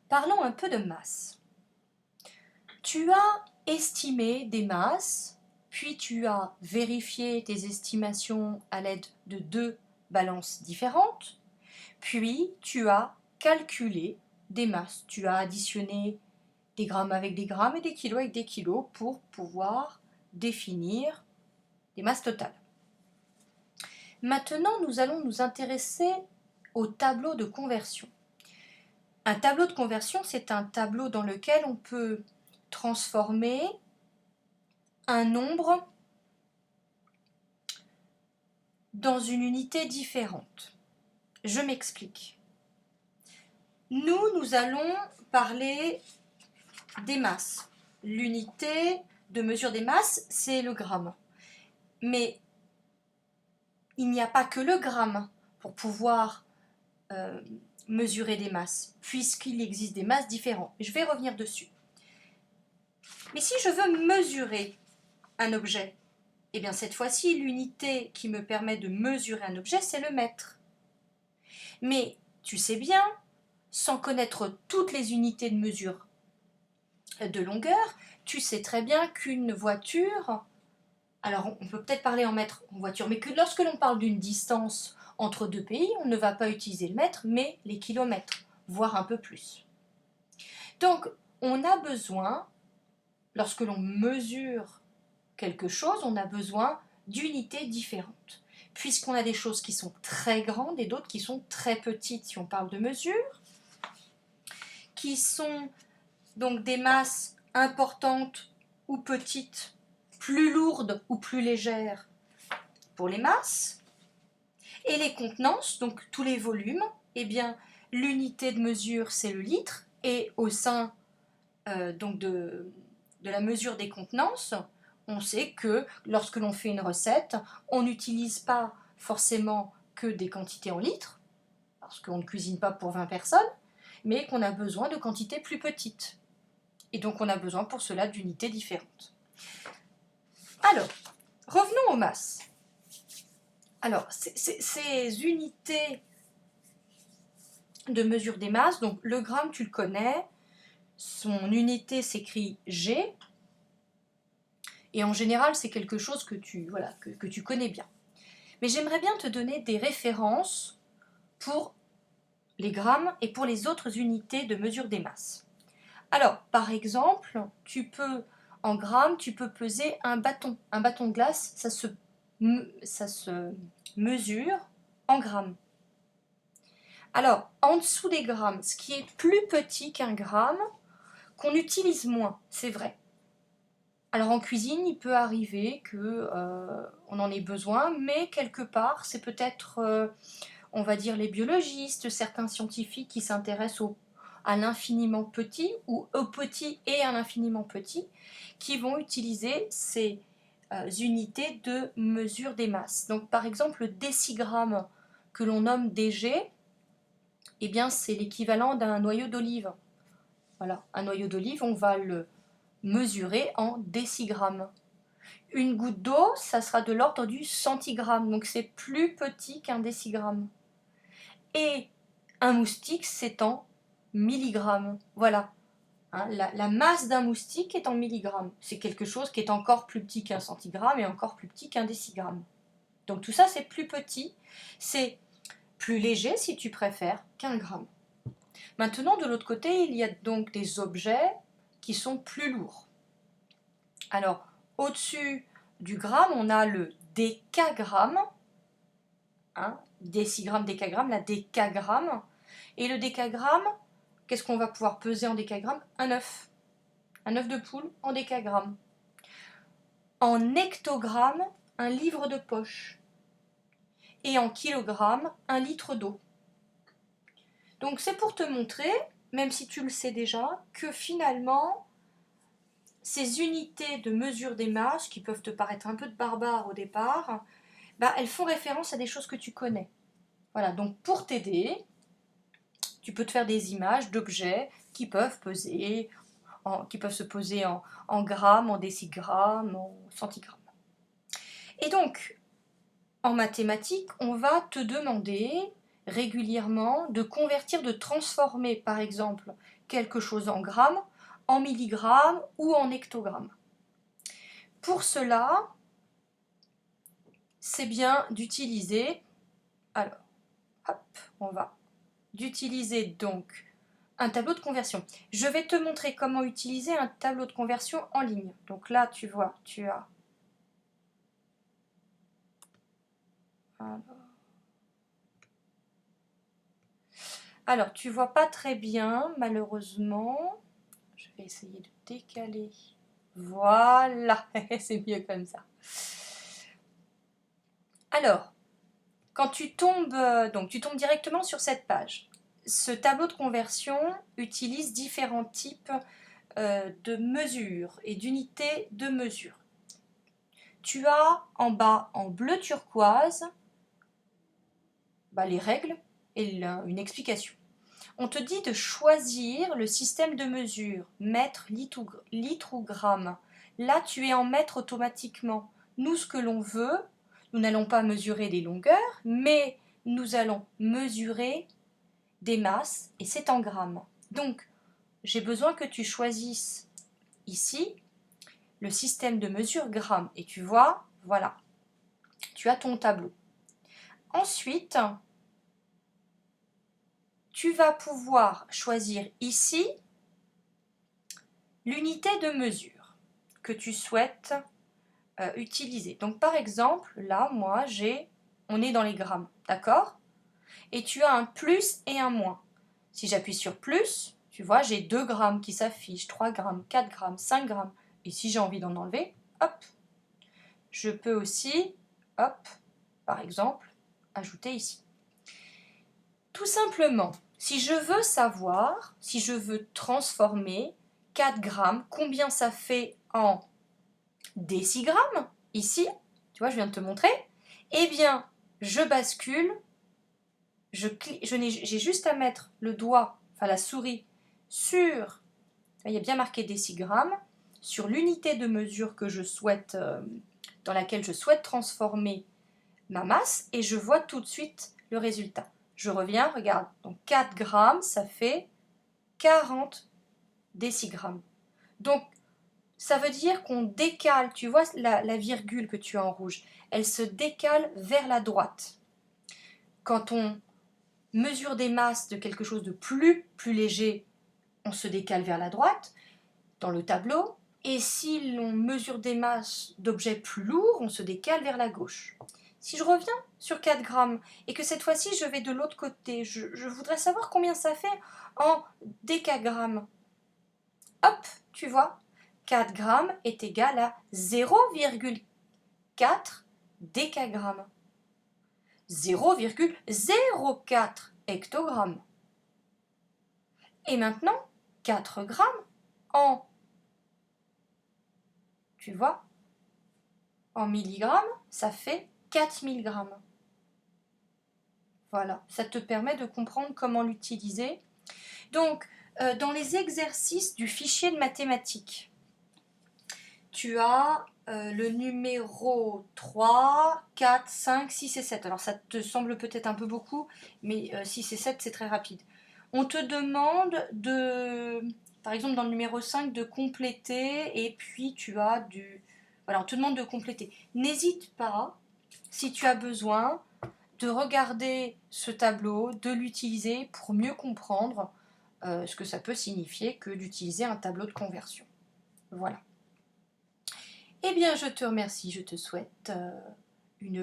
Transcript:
Parlons un peu de masse. Tu as estimé des masses, puis tu as vérifié tes estimations à l'aide de deux balances différentes, puis tu as calculé des masses. Tu as additionné des grammes avec des grammes et des kilos avec des kilos pour pouvoir définir des masses totales. Maintenant, nous allons nous intéresser au tableau de conversion. Un tableau de conversion, c'est un tableau dans lequel on peut transformer un nombre dans une unité différente. Je m'explique. Nous allons parler des masses. L'unité de mesure des masses, c'est le gramme. Mais il n'y a pas que le gramme pour pouvoir mesurer des masses, puisqu'il existe des masses différentes. Je vais revenir dessus. Mais si je veux mesurer un objet, eh bien cette fois-ci, l'unité qui me permet de mesurer un objet, c'est le mètre. Mais tu sais bien, sans connaître toutes les unités de mesure de longueur, tu sais très bien qu'une voiture, alors on peut peut-être parler en mètres en voiture, mais que lorsque l'on parle d'une distance entre deux pays, on ne va pas utiliser le mètre, mais les kilomètres, voire un peu plus. Donc on a besoin, lorsque l'on mesure quelque chose, on a besoin d'unités différentes, puisqu'on a des choses qui sont très grandes et d'autres qui sont très petites, si on parle de mesure, qui sont donc des masses importantes ou petites, plus lourdes ou plus légères pour les masses, et les contenances, donc tous les volumes, eh bien l'unité de mesure c'est le litre, et au sein donc de la mesure des contenances, on sait que lorsque l'on fait une recette, on n'utilise pas forcément que des quantités en litres, parce qu'on ne cuisine pas pour 20 personnes, mais qu'on a besoin de quantités plus petites. Et donc on a besoin pour cela d'unités différentes. Alors, revenons aux masses. Alors, ces unités de mesure des masses, donc le gramme tu le connais, son unité s'écrit G, et en général c'est quelque chose que tu connais bien. Mais j'aimerais bien te donner des références pour les grammes et pour les autres unités de mesure des masses. Alors, par exemple, en grammes, tu peux peser un bâton. Un bâton de glace, ça se mesure en grammes. Alors, en dessous des grammes, ce qui est plus petit qu'un gramme, qu'on utilise moins, c'est vrai. Alors en cuisine, il peut arriver qu'on en ait besoin, mais quelque part, c'est peut-être, on va dire, les biologistes, certains scientifiques qui s'intéressent à l'infiniment petit ou au petit et à l'infiniment petit, qui vont utiliser ces unités de mesure des masses. Donc par exemple, le décigramme que l'on nomme DG, eh bien c'est l'équivalent d'un noyau d'olive. Voilà, un noyau d'olive, on va le mesurer en décigrammes. Une goutte d'eau, ça sera de l'ordre du centigramme, donc c'est plus petit qu'un décigramme. Et un moustique, c'est en milligrammes. Voilà. Hein, la masse d'un moustique est en milligrammes. C'est quelque chose qui est encore plus petit qu'un centigramme et encore plus petit qu'un décigramme. Donc tout ça, c'est plus petit. C'est plus léger, si tu préfères, qu'un gramme. Maintenant, de l'autre côté, il y a donc des objets qui sont plus lourds. Alors, au-dessus du gramme, on a le décagramme, hein, décigramme, décagramme, la décagramme. Et le décagramme, qu'est-ce qu'on va pouvoir peser en décagramme? Un œuf de poule en décagramme. En hectogramme, un livre de poche. Et en kilogramme, un litre d'eau. Donc c'est pour te montrer, même si tu le sais déjà, que finalement, ces unités de mesure des masses, qui peuvent te paraître un peu barbares au départ, elles font référence à des choses que tu connais. Voilà, donc pour t'aider, tu peux te faire des images d'objets qui peuvent se poser en grammes, en décigrammes, en centigrammes. Et donc, en mathématiques, on va te demander, régulièrement de convertir, de transformer par exemple quelque chose en grammes, en milligrammes ou en hectogrammes. Pour cela, c'est bien d'utiliser, alors, hop, on va d'utiliser donc un tableau de conversion. Je vais te montrer comment utiliser un tableau de conversion en ligne. Donc là, tu vois, tu as... Alors, tu vois pas très bien, malheureusement. Je vais essayer de décaler. Voilà, c'est mieux comme ça. Alors, quand tu tombes, donc tu tombes directement sur cette page. Ce tableau de conversion utilise différents types de mesures et d'unités de mesure. Tu as en bas, en bleu turquoise, les règles et une explication. On te dit de choisir le système de mesure, mètre, litre ou gramme. Là, tu es en mètre automatiquement. Nous, ce que l'on veut, nous n'allons pas mesurer des longueurs, mais nous allons mesurer des masses, et c'est en grammes. Donc, j'ai besoin que tu choisisses ici le système de mesure grammes. Et tu vois, voilà, tu as ton tableau. Ensuite, tu vas pouvoir choisir ici l'unité de mesure que tu souhaites utiliser. Donc par exemple, là, moi, on est dans les grammes, d'accord? Et tu as un plus et un moins. Si j'appuie sur plus, tu vois, j'ai 2 grammes qui s'affichent, 3 grammes, 4 grammes, 5 grammes. Et si j'ai envie d'en enlever, hop, je peux aussi, hop, par exemple, ajouter ici. Tout simplement, si je veux savoir, si je veux transformer 4 grammes, combien ça fait en décigrammes, ici, tu vois, je viens de te montrer, eh bien, je bascule, j'ai juste à mettre le doigt, enfin la souris, sur, il y a bien marqué décigrammes, sur l'unité de mesure que je souhaite, dans laquelle je souhaite transformer ma masse, et je vois tout de suite le résultat. Je reviens, regarde, donc 4 grammes, ça fait 40 décigrammes. Donc, ça veut dire qu'on décale, tu vois la virgule que tu as en rouge, elle se décale vers la droite. Quand on mesure des masses de quelque chose de plus léger, on se décale vers la droite dans le tableau, et si l'on mesure des masses d'objets plus lourds, on se décale vers la gauche. Si je reviens sur 4 grammes et que cette fois-ci je vais de l'autre côté, je voudrais savoir combien ça fait en décagrammes. Hop, tu vois, 4 grammes est égal à 0,4 décagrammes. 0,04 hectogrammes. Et maintenant, 4 grammes en, tu vois, en milligrammes, ça fait 4000 grammes. Voilà, ça te permet de comprendre comment l'utiliser. Donc, dans les exercices du fichier de mathématiques, tu as le numéro 3, 4, 5, 6 et 7. Alors ça te semble peut-être un peu beaucoup, mais 6 et 7 c'est très rapide. On te demande de, par exemple dans le numéro 5, de compléter, et puis tu as voilà, on te demande de compléter. N'hésite pas, si tu as besoin, de regarder ce tableau, de l'utiliser pour mieux comprendre ce que ça peut signifier que d'utiliser un tableau de conversion. Voilà. Eh bien, je te remercie, je te souhaite